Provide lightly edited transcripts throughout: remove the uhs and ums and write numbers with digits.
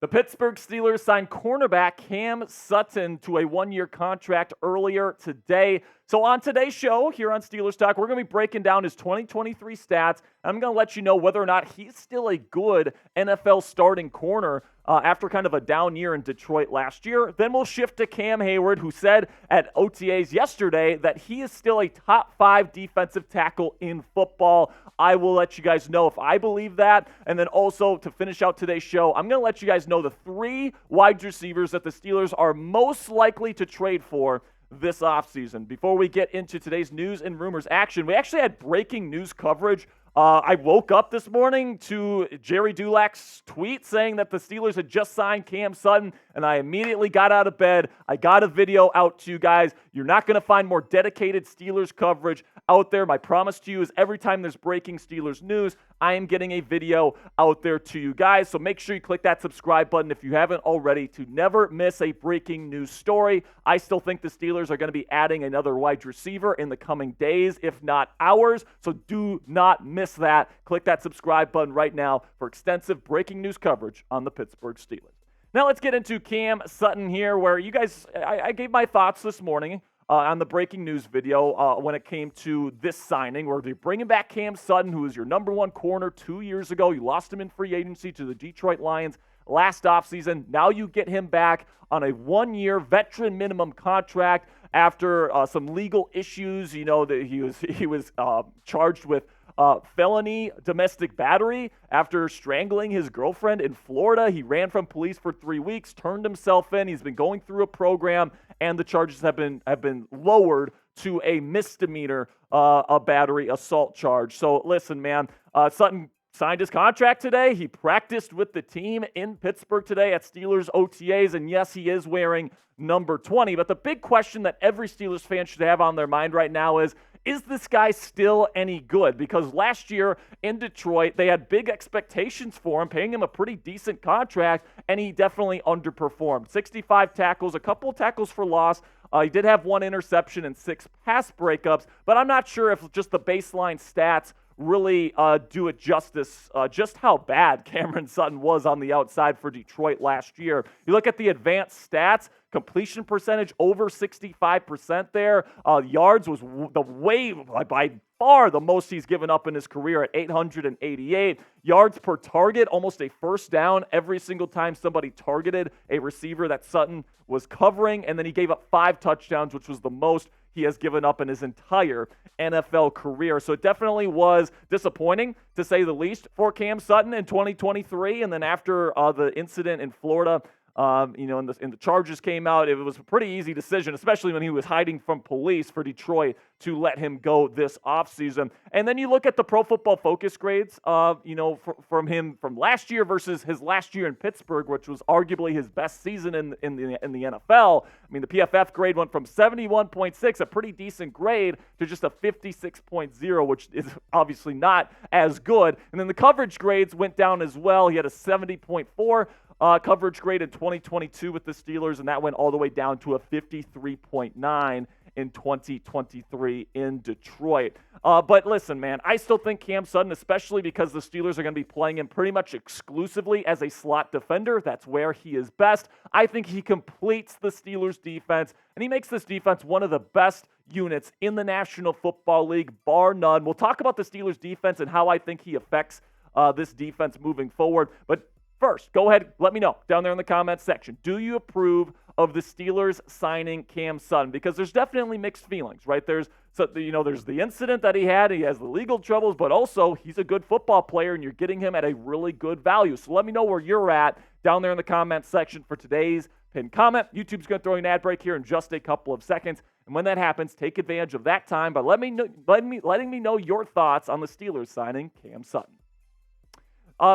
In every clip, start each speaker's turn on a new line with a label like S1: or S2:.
S1: Pittsburgh Steelers signed cornerback Cam Sutton to a one-year contract earlier today. So on today's show here on Steelers Talk, we're going to be breaking down his 2023 stats. I'm going to let you know whether or not he's still a good NFL starting corner after kind of a down year in Detroit last year. Then we'll shift to Cam Heyward, who said at OTAs yesterday that he is still a top 5 defensive tackle in football. I will let you guys know if I believe that. And then also to finish out today's show, I'm going to let you guys know the 3 wide receivers that the Steelers are most likely to trade for this offseason. Before we get into today's news and rumors action, we actually had breaking news coverage. I woke up this morning to Jerry Dulac's tweet saying that the Steelers had just signed Cam Sutton, and I immediately got out of bed. I got a video out to you guys. You're not going to find more dedicated Steelers coverage out there. My promise to you is every time there's breaking Steelers news, I am getting a video out there to you guys. So make sure you click that subscribe button if you haven't already to never miss a breaking news story. I still think the Steelers are going to be adding another wide receiver in the coming days, if not hours. So do not miss that. Click that subscribe button right now for extensive breaking news coverage on the Pittsburgh Steelers. Now let's get into Cam Sutton here, where you guys, I gave my thoughts this morning on the breaking news video when it came to this signing, where they're bringing back Cam Sutton, who was your number 1 corner 2 years ago. You lost him in free agency to the Detroit Lions last offseason. Now you get him back on a 1-year veteran minimum contract after some legal issues. You know that he was charged with felony domestic battery after strangling his girlfriend in Florida. He ran from police for 3 weeks, turned himself in. He's been going through a program, and the charges have been lowered to a misdemeanor, a battery assault charge. So listen, man, Sutton signed his contract today. He practiced with the team in Pittsburgh today at Steelers OTAs, and yes, he is wearing number 20. But the big question that every Steelers fan should have on their mind right now is this guy still any good? Because last year in Detroit, they had big expectations for him, paying him a pretty decent contract, and he definitely underperformed. 65 tackles, a couple tackles for loss. He did have 1 interception and 6 pass breakups, but I'm not sure if just the baseline stats really do it justice, just how bad Cameron Sutton was on the outside for Detroit last year. You look at the advanced stats, completion percentage over 65% there. Yards was by far the most he's given up in his career at 888. Yards per target, almost a first down every single time somebody targeted a receiver that Sutton was covering. And then he gave up 5 touchdowns, which was the most he has given up in his entire NFL career. So it definitely was disappointing, to say the least, for Cam Sutton in 2023. And then after the incident in Florida, and the charges came out, it was a pretty easy decision, especially when he was hiding from police, for Detroit to let him go this offseason. And then you look at the Pro Football Focus grades, from him from last year versus his last year in Pittsburgh, which was arguably his best season in the NFL. I mean, the PFF grade went from 71.6, a pretty decent grade, to just a 56.0, which is obviously not as good. And then the coverage grades went down as well. He had a 70.4 coverage grade in 2022 with the Steelers, and that went all the way down to a 53.9 in 2023 in Detroit. But listen, man, I still think Cam Sutton, especially because the Steelers are going to be playing him pretty much exclusively as a slot defender. That's where he is best. I think he completes the Steelers defense, and he makes this defense one of the best units in the National Football League, bar none. We'll talk about the Steelers defense and how I think he affects this defense moving forward. But first, go ahead, let me know down there in the comments section. Do you approve of the Steelers signing Cam Sutton? Because there's definitely mixed feelings, right? There's the incident that he had. He has the legal troubles, but also he's a good football player, and you're getting him at a really good value. So let me know where you're at down there in the comments section for today's pinned comment. YouTube's going to throw you an ad break here in just a couple of seconds. And when that happens, take advantage of that time by letting me know your thoughts on the Steelers signing Cam Sutton.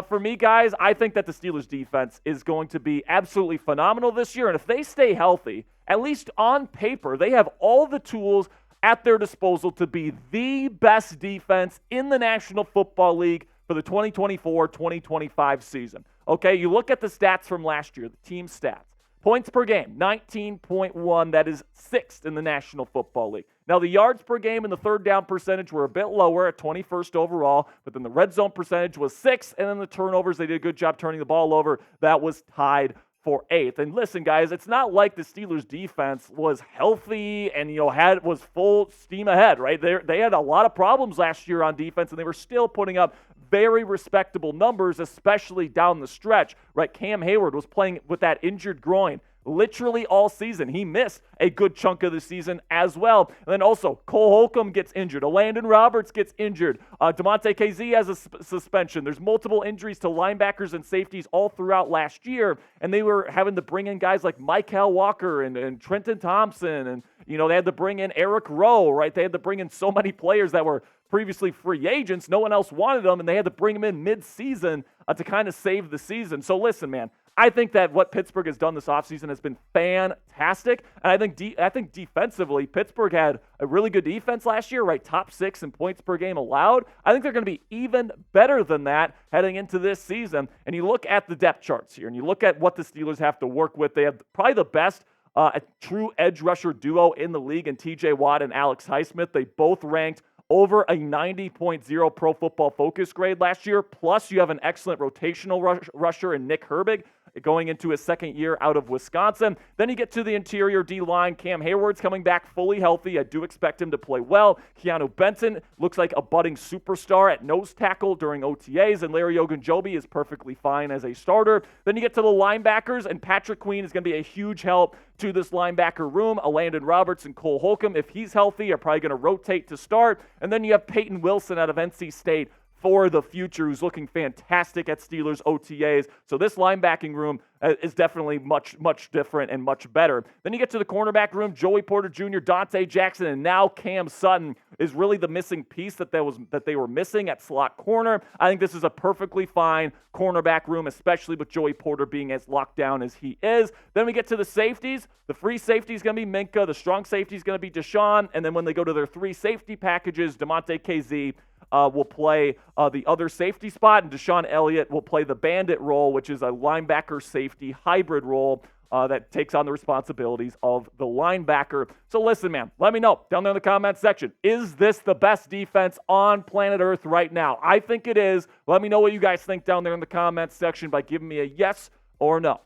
S1: For me, guys, I think that the Steelers defense is going to be absolutely phenomenal this year. And if they stay healthy, at least on paper, they have all the tools at their disposal to be the best defense in the National Football League for the 2024-2025 season. Okay, you look at the stats from last year, the team stats. Points per game, 19.1. That is 6th in the National Football League. Now, the yards per game and the third down percentage were a bit lower at 21st overall, but then the red zone percentage was 6th, and then the turnovers, they did a good job turning the ball over. That was tied for 8th. And listen, guys, it's not like the Steelers defense was healthy and, was full steam ahead, right? They had a lot of problems last year on defense, and they were still putting up very respectable numbers, especially down the stretch, right? Cam Heyward was playing with that injured groin literally all season. He missed a good chunk of the season as well. And then also, Cole Holcomb gets injured. Landon Roberts gets injured. DeMonte KZ has a suspension. There's multiple injuries to linebackers and safeties all throughout last year, and they were having to bring in guys like Mykal Walker and Trenton Thompson, and, they had to bring in Eric Rowe, right? They had to bring in so many players that were previously free agents. No one else wanted them, and they had to bring them in mid-season to kind of save the season. So listen, man, I think that what Pittsburgh has done this offseason has been fantastic. And I think defensively, Pittsburgh had a really good defense last year, right? Top 6 in points per game allowed. I think they're going to be even better than that heading into this season. And you look at the depth charts here, and you look at what the Steelers have to work with. They have probably the best a true edge rusher duo in the league in TJ Watt and Alex Highsmith. They both ranked over a 90.0 Pro Football Focus grade last year. Plus, you have an excellent rotational rusher in Nick Herbig going into his second year out of Wisconsin. Then you get to the interior D-line. Cam Heyward's coming back fully healthy. I do expect him to play well. Keanu Benton looks like a budding superstar at nose tackle during OTAs, and Larry Ogunjobi is perfectly fine as a starter. Then you get to the linebackers, and Patrick Queen is going to be a huge help to this linebacker room. Landon Roberts and Cole Holcomb, if he's healthy, are probably going to rotate to start. And then you have Peyton Wilson out of NC State for the future, who's looking fantastic at Steelers OTAs. So this linebacking room is definitely much, much different and much better. Then you get to the cornerback room. Joey Porter Jr., Dante Jackson, and now Cam Sutton is really the missing piece that they were missing at slot corner. I think this is a perfectly fine cornerback room, especially with Joey Porter being as locked down as he is. Then we get to the safeties. The free safety is going to be Minka. The strong safety is going to be Deshaun. And then when they go to their 3 safety packages, DeMonte KZ will play the other safety spot, and Deshaun Elliott will play the bandit role, which is a linebacker safety hybrid role that takes on the responsibilities of the linebacker. So listen, man, let me know down there in the comment section. Is this the best defense on planet Earth right now? I think it is. Let me know what you guys think down there in the comments section by giving me a yes or no.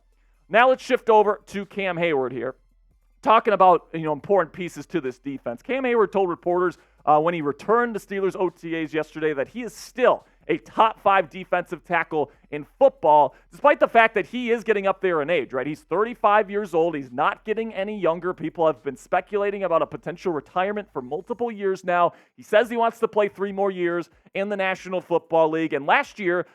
S1: Now let's shift over to Cam Heyward here. Talking about important pieces to this defense. Cam Heyward told reporters when he returned to Steelers OTAs yesterday that he is still a top 5 defensive tackle in football, despite the fact that he is getting up there in age, right? He's 35 years old. He's not getting any younger. People have been speculating about a potential retirement for multiple years now. He says he wants to play 3 more years in the National Football League. And last year,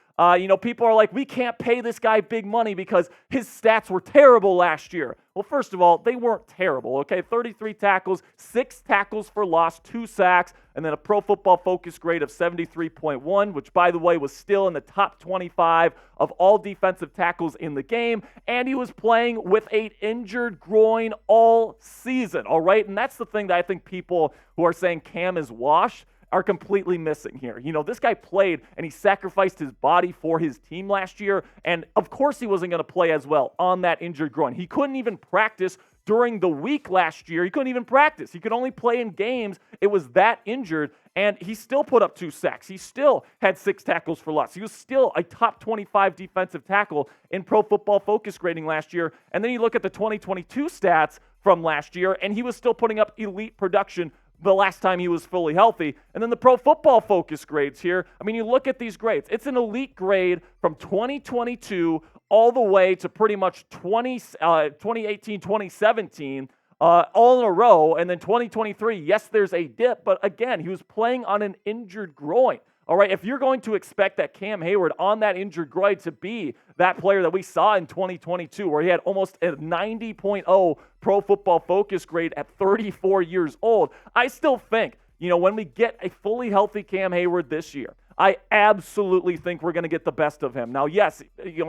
S1: people are like, we can't pay this guy big money because his stats were terrible last year. Well, first of all, they weren't terrible, okay? 33 tackles, 6 tackles for loss, 2 sacks, and then a Pro Football Focus grade of 73.1, which, by the way, was still in the top 25 of all defensive tackles in the game. And he was playing with an injured groin all season, all right? And that's the thing that I think people who are saying Cam is washed are completely missing here. This guy played and he sacrificed his body for his team last year, and of course he wasn't going to play as well on that injured groin. He couldn't even practice during the week last year. He couldn't even practice. He could only play in games. It was that injured, and he still put up 2 sacks. He still had 6 tackles for loss. He was still a top 25 defensive tackle in Pro Football Focus grading last year. And then you look at the 2022 stats from last year, and he was still putting up elite production the last time he was fully healthy. And then the Pro Football Focus grades here. I mean, you look at these grades. It's an elite grade from 2022 all the way to pretty much 2018, 2017, all in a row. And then 2023, yes, there's a dip, but again, he was playing on an injured groin. All right, if you're going to expect that Cam Heyward on that injured groin to be that player that we saw in 2022, where he had almost a 90.0 Pro Football Focus grade at 34 years old, I still think, when we get a fully healthy Cam Heyward this year, I absolutely think we're going to get the best of him. Now, yes,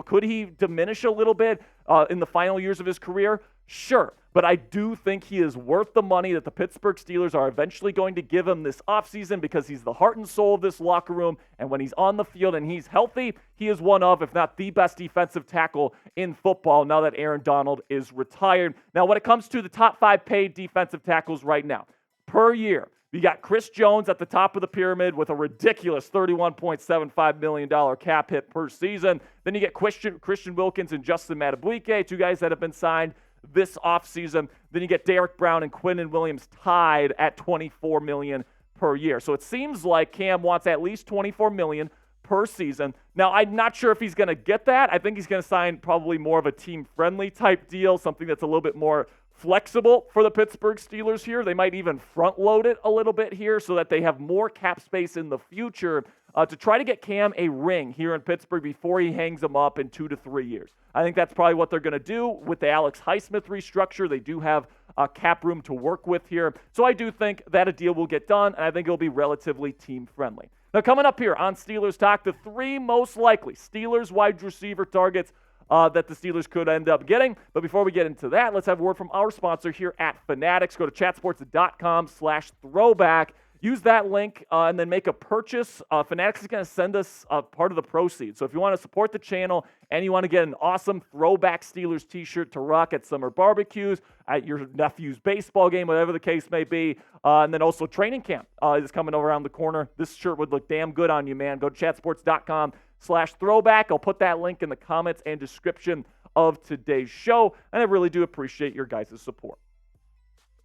S1: could he diminish a little bit in the final years of his career? Sure, but I do think he is worth the money that the Pittsburgh Steelers are eventually going to give him this offseason because he's the heart and soul of this locker room, and when he's on the field and he's healthy, he is one of, if not the best defensive tackle in football now that Aaron Donald is retired. Now, when it comes to the top 5 paid defensive tackles right now, per year, you got Chris Jones at the top of the pyramid with a ridiculous $31.75 million cap hit per season. Then you get Christian Wilkins and Justin Madubuike, 2 guys that have been signed this offseason. Then you get Derek Brown and Quinnen Williams tied at $24 million per year. So it seems like Cam wants at least $24 million per season. Now, I'm not sure if he's going to get that. I think he's going to sign probably more of a team-friendly type deal, something that's a little bit more flexible for the Pittsburgh Steelers here. They might even front-load it a little bit here so that they have more cap space in the future to try to get Cam a ring here in Pittsburgh before he hangs him up in 2 to 3 years. I think that's probably what they're going to do with the Alex Highsmith restructure. They do have cap room to work with here. So I do think that a deal will get done, and I think it'll be relatively team-friendly. Now, coming up here on Steelers Talk, the 3 most likely Steelers wide receiver targets that the Steelers could end up getting. But before we get into that, let's have a word from our sponsor here at Fanatics. Go to chatsports.com/throwback. Use that link and then make a purchase. Fanatics is going to send us part of the proceeds. So if you want to support the channel and you want to get an awesome throwback Steelers t-shirt to rock at summer barbecues, at your nephew's baseball game, whatever the case may be, and then also training camp is coming around the corner. This shirt would look damn good on you, man. Go to chatsports.com/throwback. I'll put that link in the comments and description of today's show, and I really do appreciate your guys' support.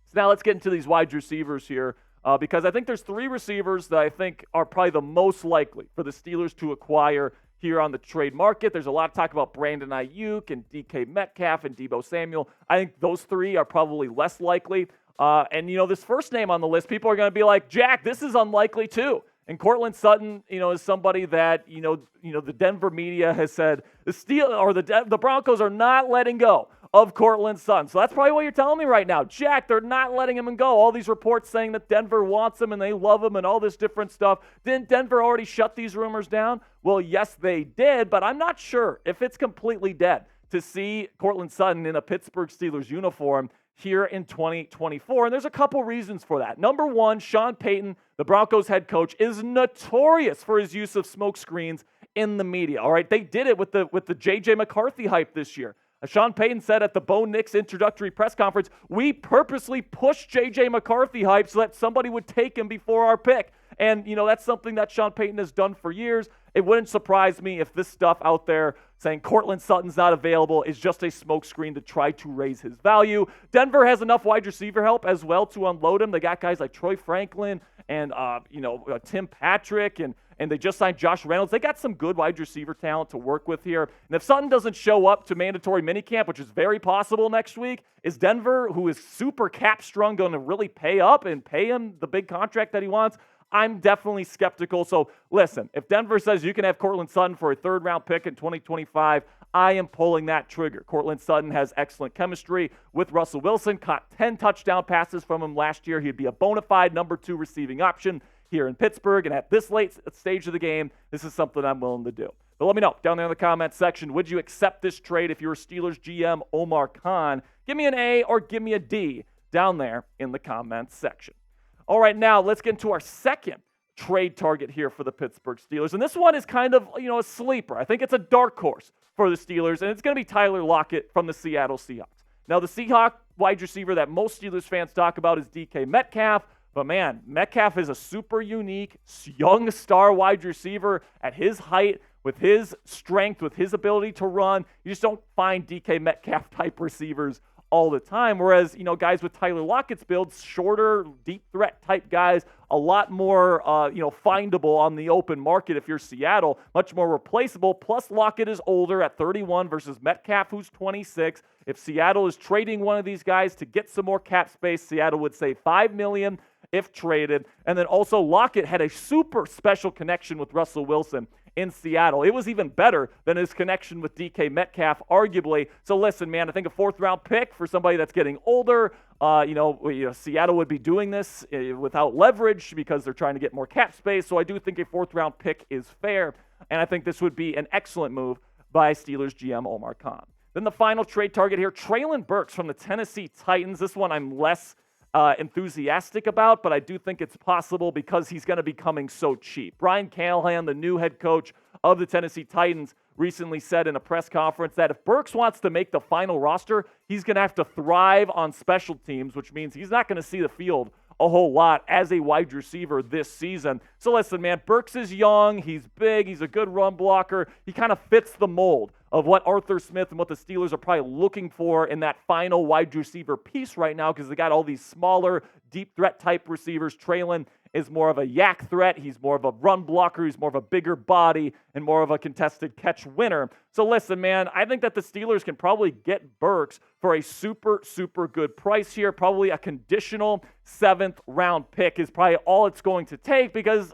S1: So now let's get into these wide receivers here. Because I think there's 3 receivers that I think are probably the most likely for the Steelers to acquire here on the trade market. There's a lot of talk about Brandon Ayuk and DK Metcalf and Deebo Samuel. I think those 3 are probably less likely. And, this first name on the list, people are going to be like, Jack, this is unlikely too. And Cortland Sutton, is somebody that, the Denver media has said the Broncos are not letting go of Cortland Sutton. So that's probably what you're telling me right now. Jack, they're not letting him go. All these reports saying that Denver wants him and they love him and all this different stuff. Didn't Denver already shut these rumors down? Well, yes, they did, but I'm not sure if it's completely dead to see Cortland Sutton in a Pittsburgh Steelers uniform here in 2024. And there's a couple reasons for that. Number one, Sean Payton, the Broncos head coach, is notorious for his use of smoke screens in the media. All right, they did it with the J.J. McCarthy hype this year. Sean Payton said at the Bo Nix introductory press conference, we purposely pushed J.J. McCarthy hype so that somebody would take him before our pick. And, that's something that Sean Payton has done for years. It wouldn't surprise me if this stuff out there saying Cortland Sutton's not available is just a smokescreen to try to raise his value. Denver has enough wide receiver help as well to unload him. They got guys like Troy Franklin and, Tim Patrick, and they just signed Josh Reynolds. They got some good wide receiver talent to work with here. And if Sutton doesn't show up to mandatory minicamp, which is very possible next week, is Denver, who is super cap-strung, going to really pay up and pay him the big contract that he wants? I'm definitely skeptical. So listen, if Denver says you can have Cortland Sutton for a 3rd-round pick in 2025, I am pulling that trigger. Cortland Sutton has excellent chemistry with Russell Wilson, caught 10 touchdown passes from him last year. He'd be a bona fide number 2 receiving option here in Pittsburgh, and at this late stage of the game, this is something I'm willing to do. But let me know down there in the comments section, would you accept this trade if you were Steelers GM Omar Khan? Give me an A or give me a D down there in the comments section. All right, now let's get into our second trade target here for the Pittsburgh Steelers. And this one is kind of, a sleeper. I think it's a dark horse for the Steelers, and it's going to be Tyler Lockett from the Seattle Seahawks. Now, the Seahawks wide receiver that most Steelers fans talk about is DK Metcalf. But, man, Metcalf is a super unique, young star wide receiver at his height, with his strength, with his ability to run. You just don't find DK Metcalf-type receivers all the time, whereas, guys with Tyler Lockett's build, shorter, deep threat type guys, a lot more, findable on the open market if you're Seattle, much more replaceable. Plus, Lockett is older at 31 versus Metcalf, who's 26. If Seattle is trading one of these guys to get some more cap space, Seattle would save $5 million if traded. And then also Lockett had a super special connection with Russell Wilson in Seattle. It was even better than his connection with DK Metcalf, arguably. So listen, man, I think a 4th-round pick for somebody that's getting older, Seattle would be doing this without leverage because they're trying to get more cap space. So I do think a 4th-round pick is fair, and I think this would be an excellent move by Steelers GM Omar Khan. Then the final trade target here, Treylon Burks from the Tennessee Titans. This one I'm less enthusiastic about, but I do think it's possible because he's going to be coming so cheap. Brian Callahan, the new head coach of the Tennessee Titans, recently said in a press conference that if Burks wants to make the final roster, he's going to have to thrive on special teams, which means he's not going to see the field a whole lot as a wide receiver this season. So listen, man, Burks is young, he's big, he's a good run blocker. He kind of fits the mold of what Arthur Smith and what the Steelers are probably looking for in that final wide receiver piece right now, because they got all these smaller, deep threat type receivers. Treylon is more of a yak threat. He's more of a run blocker. He's more of a bigger body and more of a contested catch winner. So listen, man, I think that the Steelers can probably get Burks for a super, super good price here. Probably a conditional 7th round pick is probably all it's going to take because,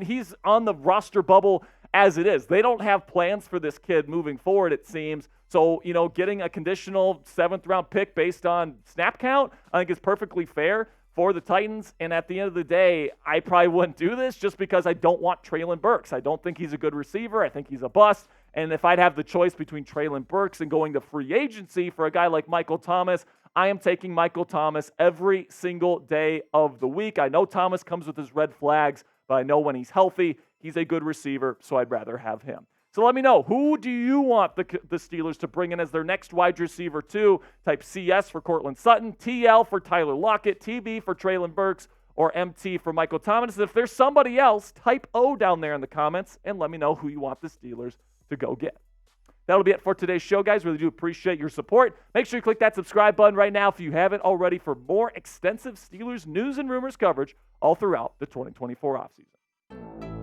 S1: he's on the roster bubble as it is. They don't have plans for this kid moving forward, it seems. So, getting a conditional 7th round pick based on snap count, I think is perfectly fair for the Titans. And at the end of the day, I probably wouldn't do this just because I don't want Treylon Burks. I don't think he's a good receiver. I think he's a bust. And if I'd have the choice between Treylon Burks and going to free agency for a guy like Michael Thomas, I am taking Michael Thomas every single day of the week. I know Thomas comes with his red flags, but I know when he's healthy, he's a good receiver, so I'd rather have him. So let me know, who do you want the Steelers to bring in as their next wide receiver too? Type CS for Cortland Sutton, TL for Tyler Lockett, TB for Treylon Burks, or MT for Michael Thomas. If there's somebody else, type O down there in the comments and let me know who you want the Steelers to go get. That'll be it for today's show, guys. Really do appreciate your support. Make sure you click that subscribe button right now if you haven't already for more extensive Steelers news and rumors coverage all throughout the 2024 offseason.